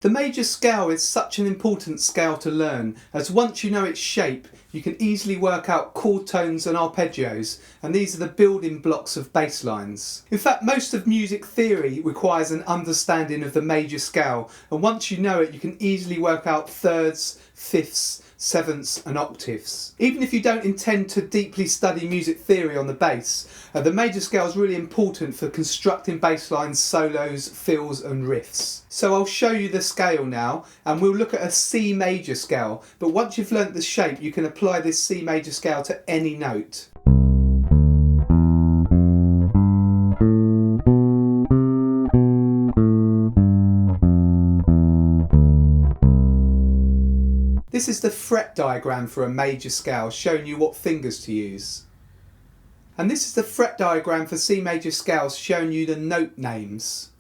The major scale is such an important scale to learn, as once you know its shape, you can easily work out chord tones and arpeggios, and these are the building blocks of bass lines. In fact, most of music theory requires an understanding of the major scale, and once you know it, you can easily work out thirds, fifths, sevenths and octaves. Even if you don't intend to deeply study music theory on the bass, the major scale is really important for constructing bass lines, solos, fills and riffs. So I'll show you the scale now, and we'll look at a C major scale, but once you've learnt the shape you can apply this C major scale to any note. This is the fret diagram for a major scale, showing you what fingers to use. And this is the fret diagram for C major scales, showing you the note names.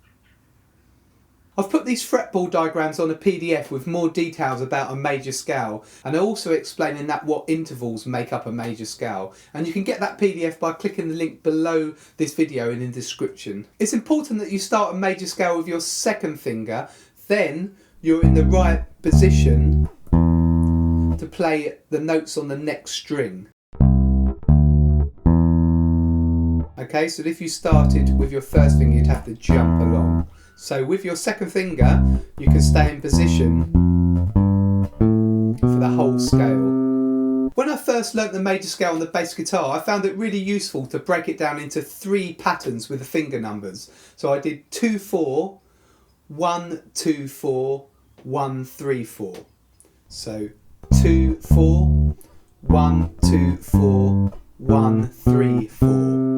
I've put these fretboard diagrams on a PDF with more details about a major scale, and I also explain in that what intervals make up a major scale. And you can get that PDF by clicking the link below this video in the description. It's important that you start a major scale with your second finger, then you're in the right position to play the notes on the next string. Okay, so if you started with your first finger, you'd have to jump along. So with your second finger, you can stay in position for the whole scale. When I first learnt the major scale on the bass guitar, I found it really useful to break it down into 3 patterns with the finger numbers. So I did 2-4, 1-2-4, 1-3-4. So 2-4, 1-2-4, 1-3-4.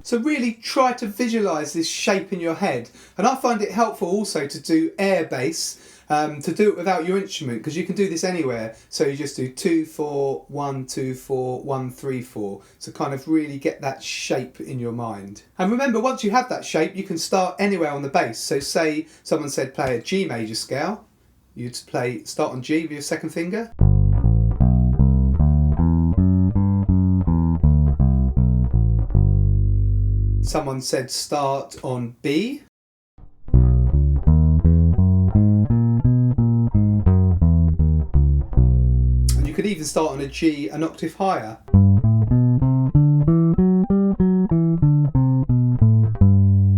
So really try to visualise this shape in your head, and I find it helpful also to do air bass, to do it without your instrument, because you can do this anywhere. So you just do 2-4, 1-2-4, 1-3-4 to kind of really get that shape in your mind. And remember, once you have that shape, you can start anywhere on the bass. So say someone said play a G major scale, you'd start on G with your second finger. Someone said start on B. And you could even start on a G an octave higher.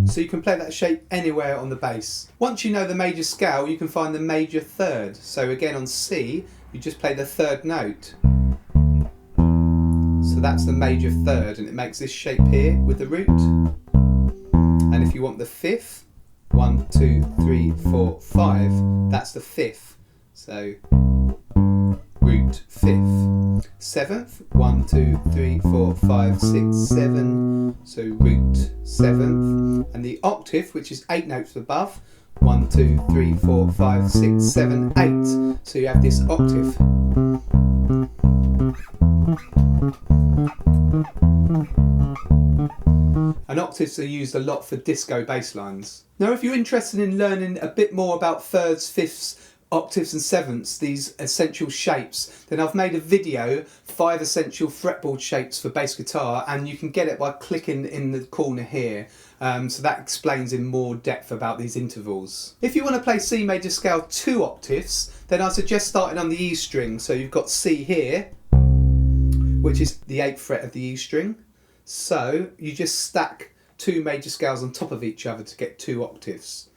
So you can play that shape anywhere on the bass. Once you know the major scale, you can find the major third. So again on C, you just play the third note. So that's the major third, and it makes this shape here with the root. And if you want the fifth, 1, 2, 3, 4, 5, that's the fifth. So root fifth. Seventh, 1, 2, 3, 4, 5, 6, 7. So root seventh. And the octave, which is 8 notes above, 1, 2, 3, 4, 5, 6, 7, 8. So you have this octave. And octaves are used a lot for disco bass lines. Now if you're interested in learning a bit more about thirds, fifths, octaves and sevenths, these essential shapes, then I've made a video, 5 essential fretboard shapes for bass guitar, and you can get it by clicking in the corner here. So that explains in more depth about these intervals. If you want to play C major scale 2 octaves, then I suggest starting on the E string. So you've got C here, which is the 8th fret of the E string. So you just stack 2 major scales on top of each other to get 2 octaves.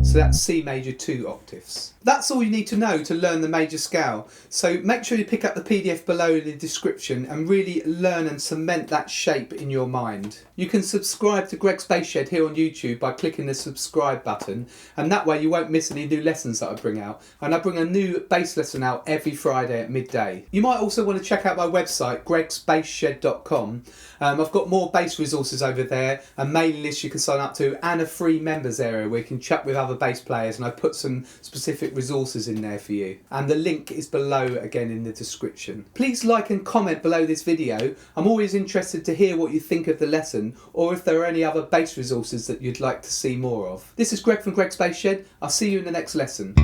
So that's C major 2 octaves. That's all you need to know to learn the major scale. So make sure you pick up the PDF below in the description and really learn and cement that shape in your mind. You can subscribe to Greg's Bass Shed here on YouTube by clicking the subscribe button, and that way you won't miss any new lessons that I bring out. And I bring a new bass lesson out every Friday at midday. You might also want to check out my website, gregsbassshed.com. I've got more bass resources over there, a mailing list you can sign up to, and a free members area where you can chat with other bass players, and I put some specific resources in there for you. And the link is below again in the description. Please like and comment below this video. I'm always interested to hear what you think of the lesson, or if there are any other bass resources that you'd like to see more of. This is Greg from Greg's Bass Shed. I'll see you in the next lesson.